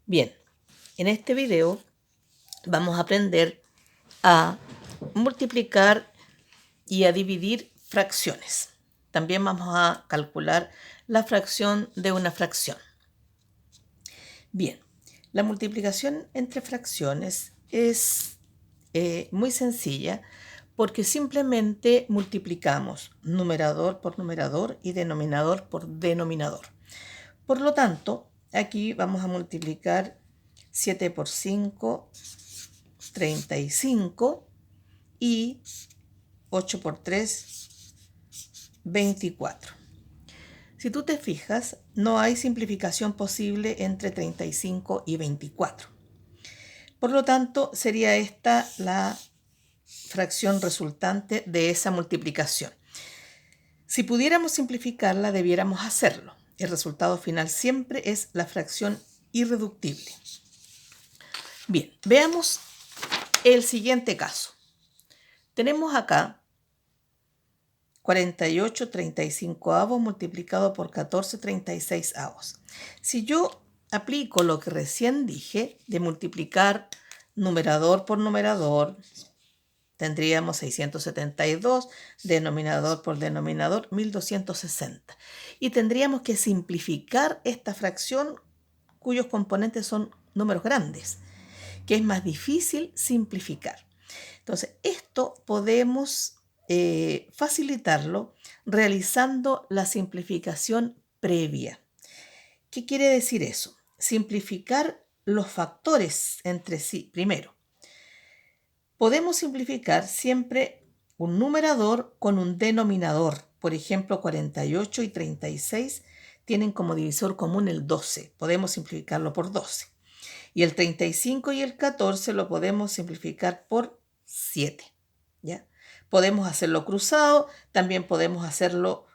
Bien, en este video vamos a aprender a multiplicar y a dividir fracciones. También vamos a calcular la fracción de una fracción. Bien, la multiplicación entre fracciones es muy sencilla porque simplemente multiplicamos numerador por numerador y denominador por denominador. Por lo tanto, aquí vamos a multiplicar 7 por 5, 35 y 8 por 3, 24. Si tú te fijas, no hay simplificación posible entre 35 y 24. Por lo tanto, sería esta la fracción resultante de esa multiplicación. Si pudiéramos simplificarla, debiéramos hacerlo. El resultado final siempre es la fracción irreductible. Bien, veamos el siguiente caso. Tenemos acá 48 35avos multiplicado por 14 36avos. Si yo aplico lo que recién dije de multiplicar numerador por numerador, tendríamos 672, denominador por denominador, 1260. Y tendríamos que simplificar esta fracción cuyos componentes son números grandes, que es más difícil simplificar. Entonces, esto podemos facilitarlo realizando la simplificación previa. ¿Qué quiere decir eso? Simplificar los factores entre sí primero. Podemos simplificar siempre un numerador con un denominador. Por ejemplo, 48 y 36 tienen como divisor común el 12. Podemos simplificarlo por 12. Y el 35 y el 14 lo podemos simplificar por 7. ¿Ya? Podemos hacerlo cruzado, también podemos hacerlo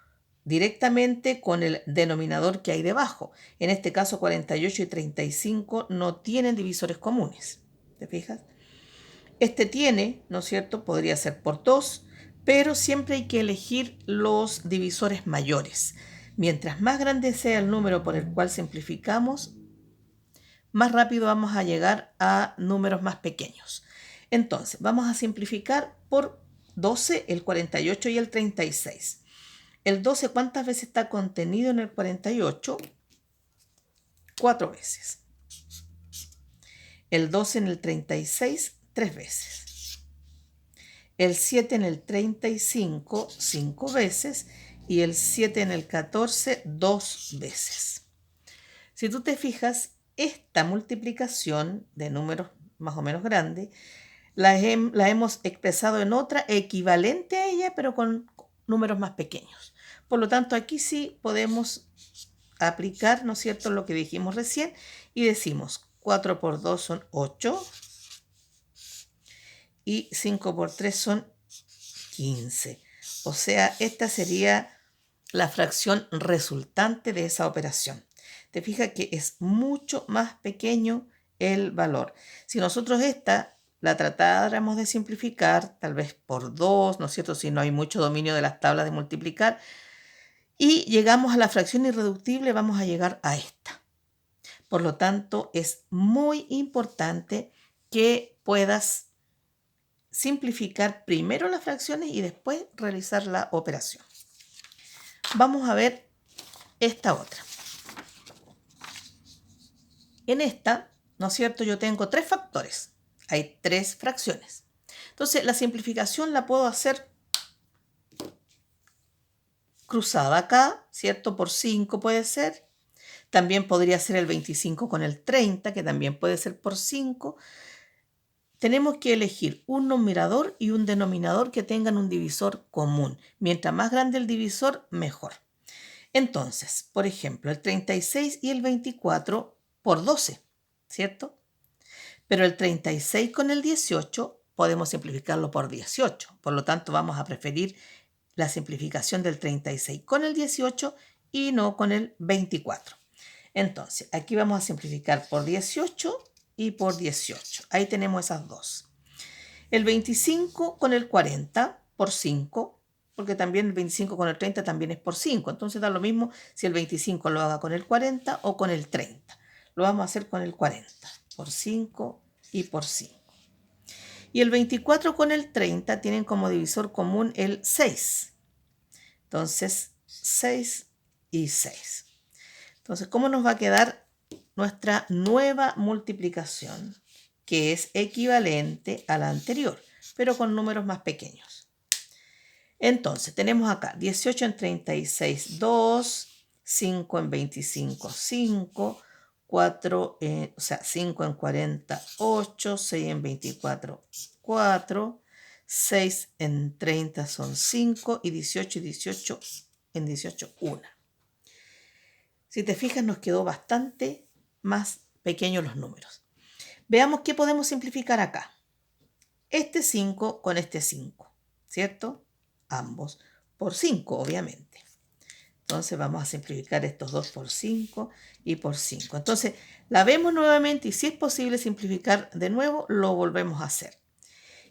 directamente con el denominador que hay debajo. En este caso, 48 y 35 no tienen divisores comunes. ¿Te fijas? Este tiene, ¿no es cierto? Podría ser por 2, pero siempre hay que elegir los divisores mayores. Mientras más grande sea el número por el cual simplificamos, más rápido vamos a llegar a números más pequeños. Entonces, vamos a simplificar por 12 el 48 y el 36. El 12, ¿cuántas veces está contenido en el 48? 4 veces. El 12 en el 36, 3 veces. El 7 en el 35, 5 veces. Y el 7 en el 14, 2 veces. Si tú te fijas, esta multiplicación de números más o menos grandes la hemos expresado en otra equivalente a ella, pero con números más pequeños. Por lo tanto, aquí sí podemos aplicar, ¿no es cierto?, lo que dijimos recién y decimos 4 por 2 son 8 y 5 por 3 son 15. O sea, esta sería la fracción resultante de esa operación. Te fijas que es mucho más pequeño el valor. Si nosotros esta la tratáramos de simplificar, tal vez por 2, ¿no es cierto?, si no hay mucho dominio de las tablas de multiplicar, y llegamos a la fracción irreductible, vamos a llegar a esta. Por lo tanto, es muy importante que puedas simplificar primero las fracciones y después realizar la operación. Vamos a ver esta otra. En esta, ¿no es cierto?, yo tengo 3 factores. Hay 3 fracciones. Entonces, la simplificación la puedo hacer cruzada acá, ¿cierto? Por 5 puede ser. También podría ser el 25 con el 30, que también puede ser por 5. Tenemos que elegir un numerador y un denominador que tengan un divisor común. Mientras más grande el divisor, mejor. Entonces, por ejemplo, el 36 y el 24 por 12, ¿cierto? Pero el 36 con el 18 podemos simplificarlo por 18. Por lo tanto, vamos a preferir la simplificación del 36 con el 18 y no con el 24. Entonces, aquí vamos a simplificar por 18 y por 18. Ahí tenemos esas dos. El 25 con el 40 por 5, porque también el 25 con el 30 también es por 5. Entonces da lo mismo si el 25 lo haga con el 40 o con el 30. lo vamos a hacer con el 40, por 5 y por 5. Y el 24 con el 30 tienen como divisor común el 6. Entonces, 6 y 6. Entonces, ¿cómo nos va a quedar nuestra nueva multiplicación? Que es equivalente a la anterior, pero con números más pequeños. Entonces, tenemos acá 18 en 36, 2, 5 en 25, 5, 4, 5 en 40, 8, 6 en 24, 4, 6 en 30 son 5 y 18 en 18, 1. Si te fijas, nos quedó bastante más pequeños los números. Veamos qué podemos simplificar acá. Este 5 con este 5, ¿cierto? Ambos por 5, obviamente. Entonces vamos a simplificar estos dos por 5 y por 5. Entonces la vemos nuevamente y si es posible simplificar de nuevo, lo volvemos a hacer.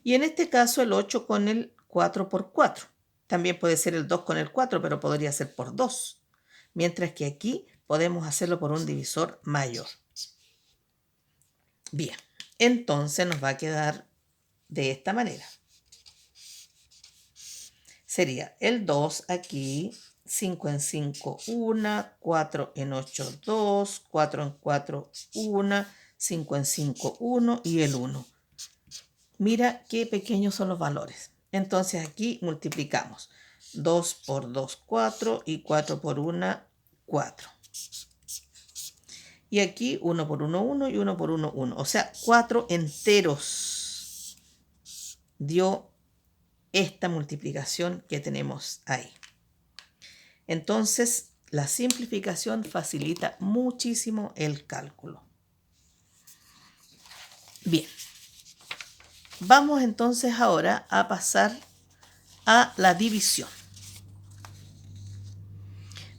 Y en este caso el 8 con el 4 por 4. También puede ser el 2 con el 4, pero podría ser por 2. Mientras que aquí podemos hacerlo por un divisor mayor. Bien, entonces nos va a quedar de esta manera. Sería el 2 aquí, 5 en 5, 1, 4 en 8, 2, 4 en 4, 1, 5 en 5, 1 y el 1. Mira qué pequeños son los valores. Entonces aquí multiplicamos 2 por 2, 4 y 4 por 1, 4. Y aquí 1 por 1, 1 y 1 por 1, 1. O sea, 4 enteros dio esta multiplicación que tenemos ahí. Entonces, la simplificación facilita muchísimo el cálculo. Bien, vamos entonces ahora a pasar a la división.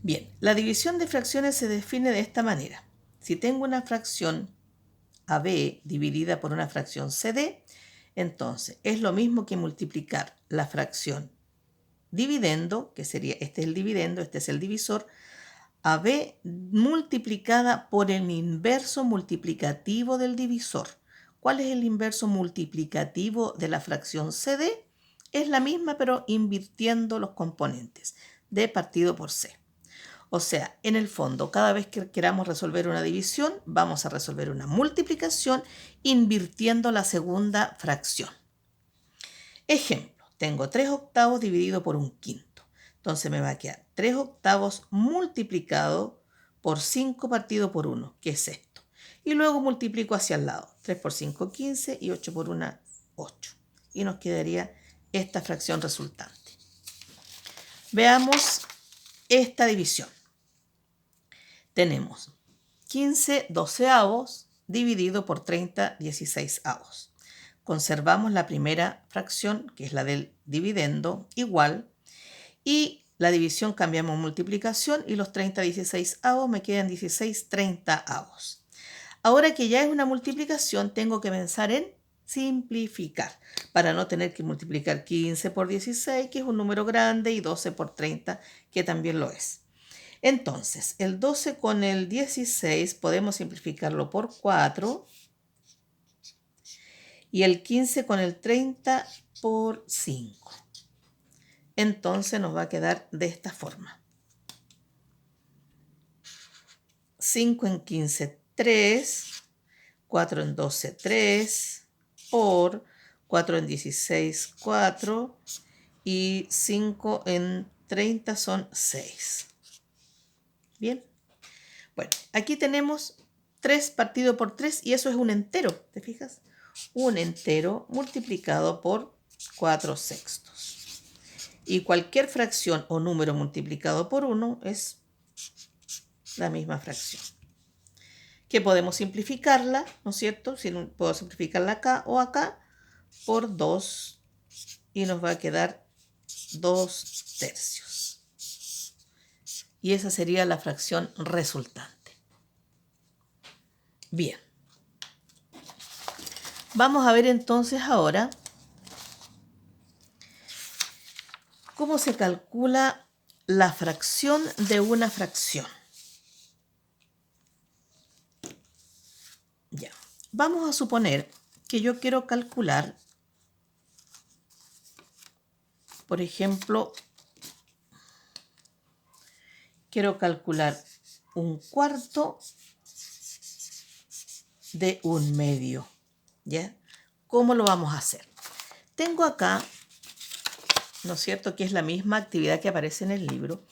Bien, la división de fracciones se define de esta manera. Si tengo una fracción AB dividida por una fracción CD, entonces es lo mismo que multiplicar la fracción dividendo, que sería, este es el dividendo, este es el divisor, AB multiplicada por el inverso multiplicativo del divisor. ¿Cuál es el inverso multiplicativo de la fracción CD? Es la misma, pero invirtiendo los componentes, D partido por C. O sea, en el fondo, cada vez que queramos resolver una división, vamos a resolver una multiplicación invirtiendo la segunda fracción. Ejemplo, tengo 3 octavos dividido por un quinto. Entonces me va a quedar 3 octavos multiplicado por 5 partido por 1, que es esto. Y luego multiplico hacia el lado. 3 por 5, 15 y 8 por 1, 8. Y nos quedaría esta fracción resultante. Veamos esta división. Tenemos 15 doceavos dividido por 30 16avos. Conservamos la primera fracción, que es la del dividendo, igual. Y la división cambiamos multiplicación y los 30 16avos me quedan 16 30avos. Ahora que ya es una multiplicación, tengo que pensar en simplificar para no tener que multiplicar 15 por 16, que es un número grande, y 12 por 30, que también lo es. Entonces, el 12 con el 16 podemos simplificarlo por 4 y el 15 con el 30 por 5. Entonces nos va a quedar de esta forma. 5 en 15, 3. 4 en 12, 3. Por 4 en 16, 4. Y 5 en 30 son 6. Bien. Bueno, aquí tenemos 3 partido por 3 y eso es un entero, ¿te fijas? Un entero multiplicado por 4 sextos. Y cualquier fracción o número multiplicado por 1 es la misma fracción. Que podemos simplificarla, ¿no es cierto? Si puedo simplificarla acá o acá por 2 y nos va a quedar 2 tercios. Y esa sería la fracción resultante. Bien. Vamos a ver entonces ahora cómo se calcula la fracción de una fracción. Vamos a suponer que yo quiero calcular, por ejemplo, quiero calcular un cuarto de un medio, ¿ya? ¿Cómo lo vamos a hacer? Tengo acá, ¿no es cierto?, que es la misma actividad que aparece en el libro.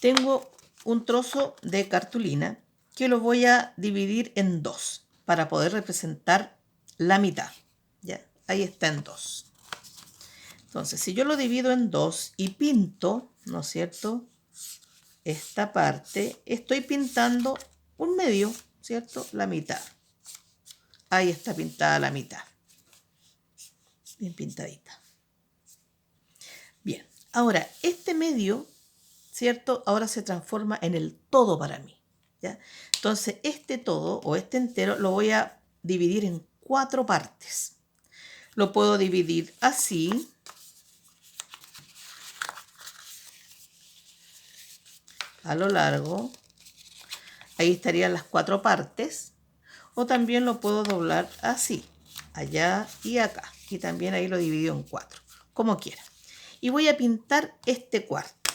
Tengo un trozo de cartulina que lo voy a dividir en dos para poder representar la mitad, ¿ya? Ahí está en dos. Entonces, si yo lo divido en dos y pinto, ¿no es cierto?, esta parte, estoy pintando un medio, ¿cierto?, la mitad. Ahí está pintada la mitad. Bien pintadita. Bien, ahora este medio, ¿cierto?, ahora se transforma en el todo para mí, ¿ya? Entonces, este todo o este entero lo voy a dividir en 4 partes. Lo puedo dividir así. A lo largo. Ahí estarían las 4 partes. O también lo puedo doblar así, allá y acá. Y también ahí lo divido en 4, como quiera. Y voy a pintar este cuarto,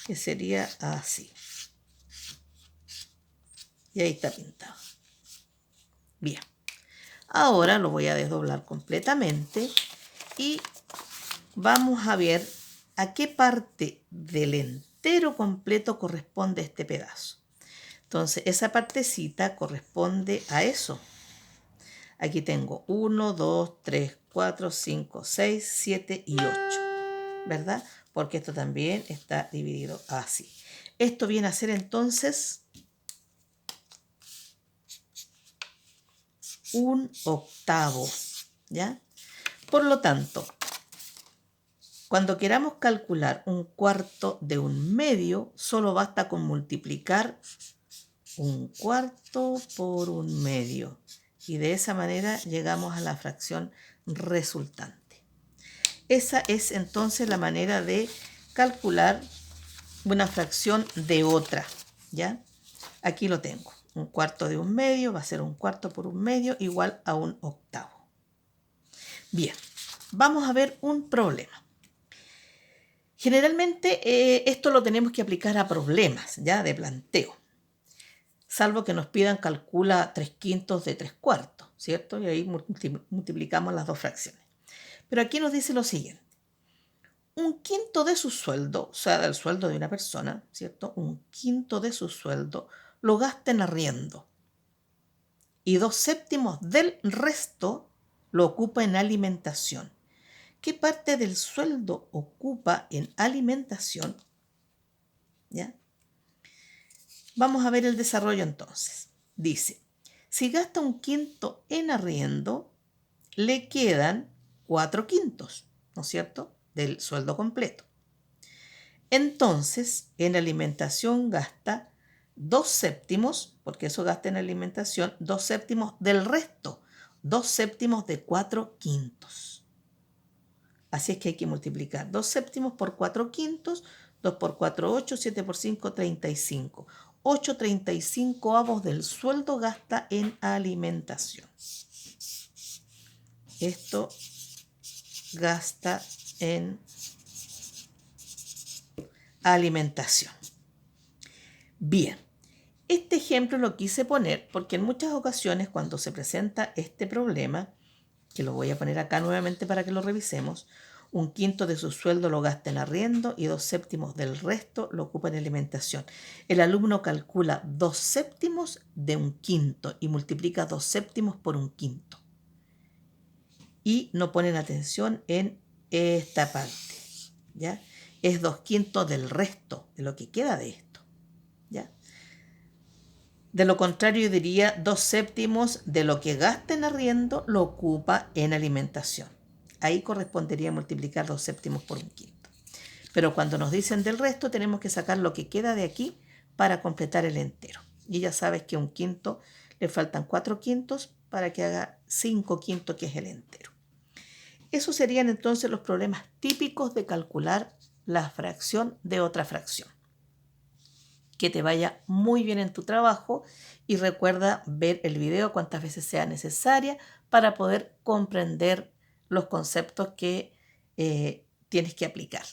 que sería así. Y ahí está pintado. Bien. Ahora lo voy a desdoblar completamente y vamos a ver a qué parte del entero completo corresponde este pedazo. Entonces, esa partecita corresponde a eso. Aquí tengo 1, 2, 3, 4, 5, 6, 7 y 8, ¿verdad? Porque esto también está dividido así. Esto viene a ser entonces un octavo, ¿ya? Por lo tanto, cuando queramos calcular un cuarto de un medio, solo basta con multiplicar un cuarto por un medio. Y de esa manera llegamos a la fracción resultante. Esa es entonces la manera de calcular una fracción de otra, ¿ya? Aquí lo tengo. Un cuarto de un medio va a ser un cuarto por un medio igual a un octavo. Bien, vamos a ver un problema. Generalmente esto lo tenemos que aplicar a problemas, ¿ya?, de planteo. Salvo que nos pidan calcula 3/5 de 3/4, ¿cierto? Y ahí multiplicamos las dos fracciones. Pero aquí nos dice lo siguiente. Un quinto de su sueldo, o sea, del sueldo de una persona, ¿cierto? Un quinto de su sueldo lo gasta en arriendo. Y 2/7 del resto lo ocupa en alimentación. ¿Qué parte del sueldo ocupa en alimentación? ¿Ya? Vamos a ver el desarrollo entonces. Dice, si gasta un quinto en arriendo, le quedan 4/5, ¿no es cierto?, del sueldo completo. Entonces, en alimentación gasta 2/7, porque eso gasta en alimentación, 2/7 del resto, 2/7 de 4/5. Así es que hay que multiplicar 2/7 por 4/5, 2 por 4, 8, 7 por 5, 35. 8/35 del sueldo gasta en alimentación. Esto gasta en alimentación. Bien, este ejemplo lo quise poner porque en muchas ocasiones cuando se presenta este problema, que lo voy a poner acá nuevamente para que lo revisemos, un quinto de su sueldo lo gasta en arriendo y 2/7 del resto lo ocupa en alimentación. El alumno calcula 2/7 de un quinto y multiplica 2/7 por un quinto. Y no ponen atención en esta parte, ¿ya? Es 2/5 del resto, de lo que queda de esto, ¿ya? De lo contrario, diría 2/7 de lo que gasta en arriendo lo ocupa en alimentación. Ahí correspondería multiplicar 2/7 por un quinto. Pero cuando nos dicen del resto, tenemos que sacar lo que queda de aquí para completar el entero. Y ya sabes que a un quinto le faltan 4/5 para que haga 5/5, que es el entero. Esos serían entonces los problemas típicos de calcular la fracción de otra fracción. Que te vaya muy bien en tu trabajo y recuerda ver el video cuantas veces sea necesaria para poder comprender los conceptos que tienes que aplicar.